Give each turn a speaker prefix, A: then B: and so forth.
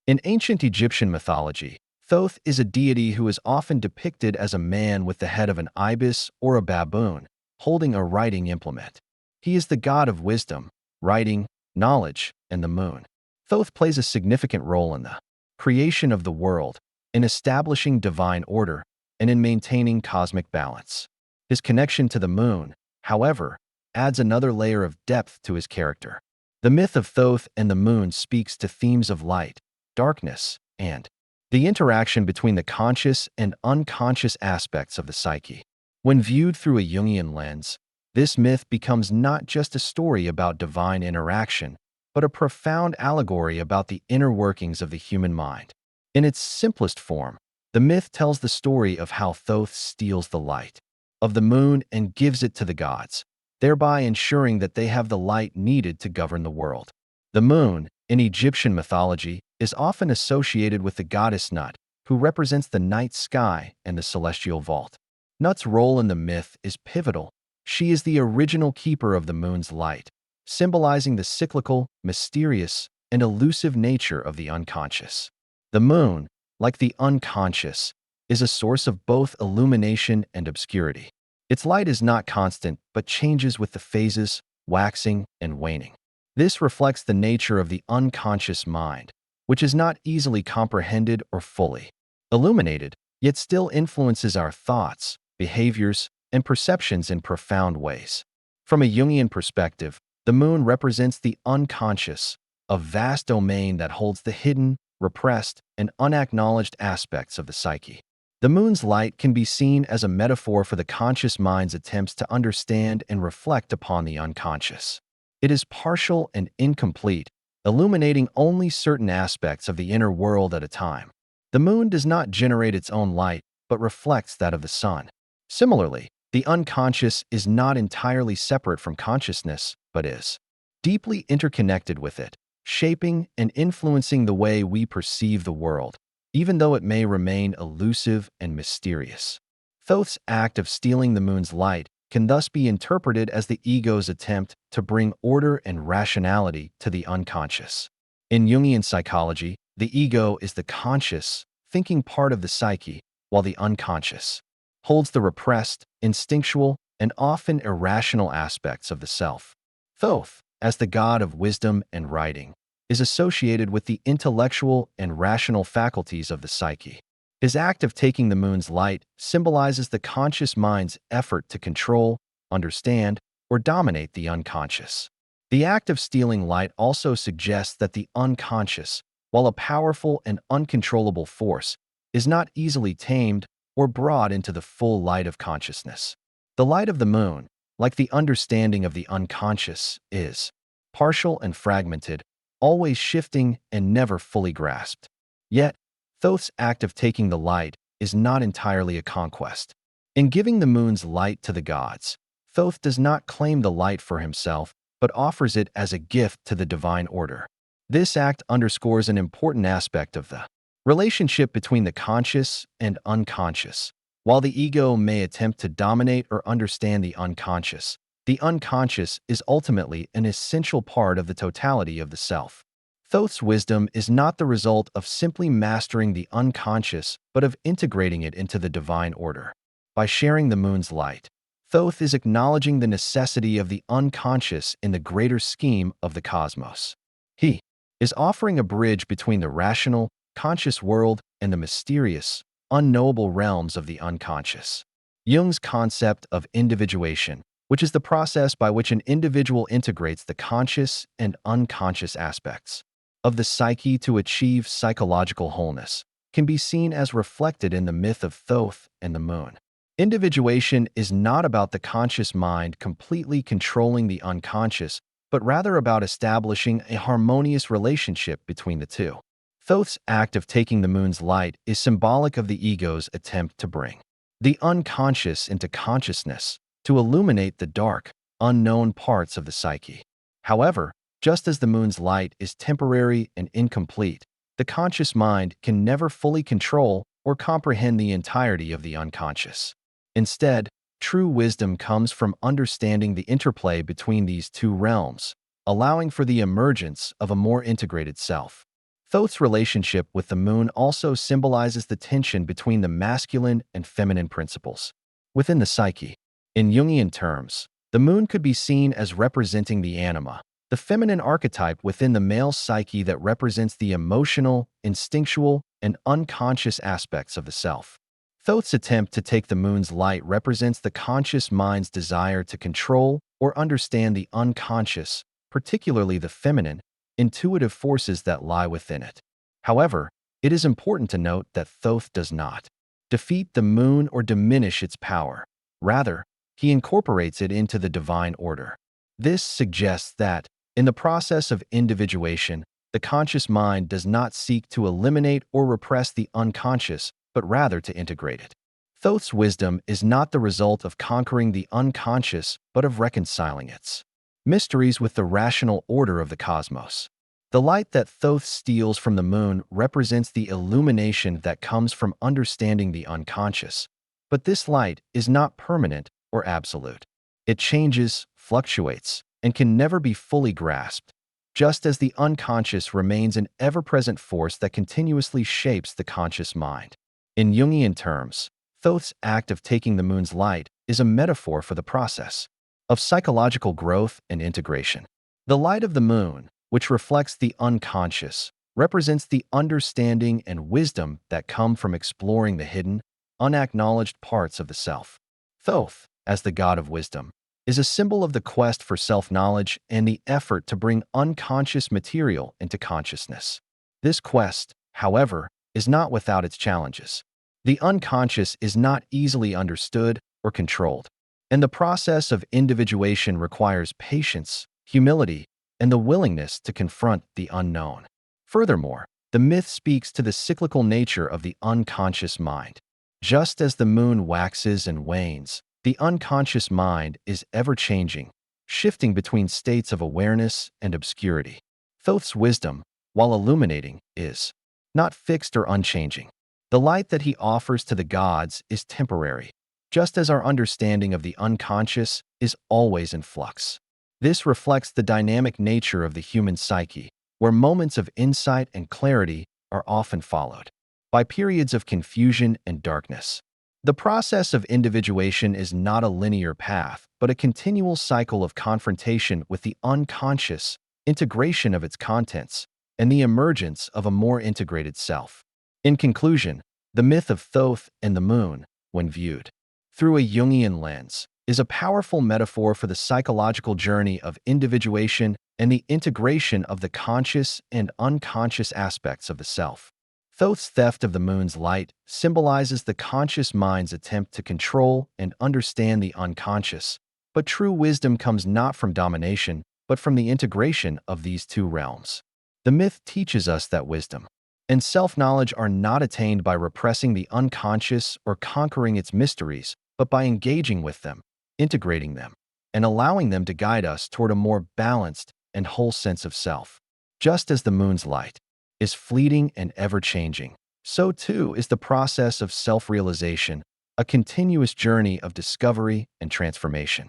A: In ancient Egyptian mythology, Thoth is a deity who is often depicted as a man with the head of an ibis or a baboon, holding a writing implement. He is the god of wisdom, writing, knowledge, and the moon. Thoth plays a significant role in the creation of the world, in establishing divine order, and in maintaining cosmic balance. His connection to the moon, however, adds another layer of depth to his character. The myth of Thoth and the moon speaks to themes of light, darkness, and the interaction between the conscious and unconscious aspects of the psyche. When viewed through a Jungian lens, this myth becomes not just a story about divine interaction, but a profound allegory about the inner workings of the human mind. In its simplest form, the myth tells the story of how Thoth steals the light of the moon and gives it to the gods, thereby ensuring that they have the light needed to govern the world. The moon, in Egyptian mythology, is often associated with the goddess Nut, who represents the night sky and the celestial vault. Nut's role in the myth is pivotal. She is the original keeper of the moon's light, symbolizing the cyclical, mysterious, and elusive nature of the unconscious. The moon, like the unconscious, is a source of both illumination and obscurity. Its light is not constant, but changes with the phases, waxing and waning. This reflects the nature of the unconscious mind, which is not easily comprehended or fully illuminated, yet still influences our thoughts, behaviors, and perceptions in profound ways. From a Jungian perspective, the moon represents the unconscious, a vast domain that holds the hidden, repressed, and unacknowledged aspects of the psyche. The moon's light can be seen as a metaphor for the conscious mind's attempts to understand and reflect upon the unconscious. It is partial and incomplete, illuminating only certain aspects of the inner world at a time. The moon does not generate its own light, but reflects that of the sun. Similarly, the unconscious is not entirely separate from consciousness, but is deeply interconnected with it, shaping and influencing the way we perceive the world, even though it may remain elusive and mysterious. Thoth's act of stealing the moon's light can thus be interpreted as the ego's attempt to bring order and rationality to the unconscious. In Jungian psychology, the ego is the conscious, thinking part of the psyche, while the unconscious holds the repressed, instinctual, and often irrational aspects of the self. Thoth, as the god of wisdom and writing, is associated with the intellectual and rational faculties of the psyche. His act of taking the moon's light symbolizes the conscious mind's effort to control, understand, or dominate the unconscious. The act of stealing light also suggests that the unconscious, while a powerful and uncontrollable force, is not easily tamed or brought into the full light of consciousness. The light of the moon, like the understanding of the unconscious, is partial and fragmented, always shifting and never fully grasped. Yet, Thoth's act of taking the light is not entirely a conquest. In giving the moon's light to the gods, Thoth does not claim the light for himself, but offers it as a gift to the divine order. This act underscores an important aspect of the relationship between the conscious and unconscious. While the ego may attempt to dominate or understand the unconscious is ultimately an essential part of the totality of the self. Thoth's wisdom is not the result of simply mastering the unconscious, but of integrating it into the divine order. By sharing the moon's light, Thoth is acknowledging the necessity of the unconscious in the greater scheme of the cosmos. He is offering a bridge between the rational, conscious world and the mysterious, unknowable realms of the unconscious. Jung's concept of individuation, which is the process by which an individual integrates the conscious and unconscious aspects of the psyche to achieve psychological wholeness, can be seen as reflected in the myth of Thoth and the moon. Individuation is not about the conscious mind completely controlling the unconscious, but rather about establishing a harmonious relationship between the two. Thoth's act of taking the moon's light is symbolic of the ego's attempt to bring the unconscious into consciousness, to illuminate the dark, unknown parts of the psyche. However, just as the moon's light is temporary and incomplete, the conscious mind can never fully control or comprehend the entirety of the unconscious. Instead, true wisdom comes from understanding the interplay between these two realms, allowing for the emergence of a more integrated self. Thoth's relationship with the moon also symbolizes the tension between the masculine and feminine principles within the psyche. In Jungian terms, the moon could be seen as representing the anima, the feminine archetype within the male psyche that represents the emotional, instinctual, and unconscious aspects of the self. Thoth's attempt to take the moon's light represents the conscious mind's desire to control or understand the unconscious, particularly the feminine, intuitive forces that lie within it. However, it is important to note that Thoth does not defeat the moon or diminish its power. Rather, he incorporates it into the divine order. This suggests that, in the process of individuation, the conscious mind does not seek to eliminate or repress the unconscious, but rather to integrate it. Thoth's wisdom is not the result of conquering the unconscious, but of reconciling its mysteries with the rational order of the cosmos. The light that Thoth steals from the moon represents the illumination that comes from understanding the unconscious. But this light is not permanent or absolute. It changes, fluctuates, and can never be fully grasped, just as the unconscious remains an ever-present force that continuously shapes the conscious mind. In Jungian terms, Thoth's act of taking the moon's light is a metaphor for the process of psychological growth and integration. The light of the moon, which reflects the unconscious, represents the understanding and wisdom that come from exploring the hidden, unacknowledged parts of the self. Thoth, as the god of wisdom, is a symbol of the quest for self-knowledge and the effort to bring unconscious material into consciousness. This quest, however, is not without its challenges. The unconscious is not easily understood or controlled, and the process of individuation requires patience, humility, and the willingness to confront the unknown. Furthermore, the myth speaks to the cyclical nature of the unconscious mind. Just as the moon waxes and wanes, the unconscious mind is ever-changing, shifting between states of awareness and obscurity. Thoth's wisdom, while illuminating, is not fixed or unchanging. The light that he offers to the gods is temporary, just as our understanding of the unconscious is always in flux. This reflects the dynamic nature of the human psyche, where moments of insight and clarity are often followed by periods of confusion and darkness. The process of individuation is not a linear path, but a continual cycle of confrontation with the unconscious, integration of its contents, and the emergence of a more integrated self. In conclusion, the myth of Thoth and the moon, when viewed through a Jungian lens, is a powerful metaphor for the psychological journey of individuation and the integration of the conscious and unconscious aspects of the self. Thoth's theft of the moon's light symbolizes the conscious mind's attempt to control and understand the unconscious, but true wisdom comes not from domination, but from the integration of these two realms. The myth teaches us that wisdom and self-knowledge are not attained by repressing the unconscious or conquering its mysteries, but by engaging with them, integrating them, and allowing them to guide us toward a more balanced and whole sense of self. Just as the moon's light is fleeting and ever-changing, so too is the process of self-realization, a continuous journey of discovery and transformation.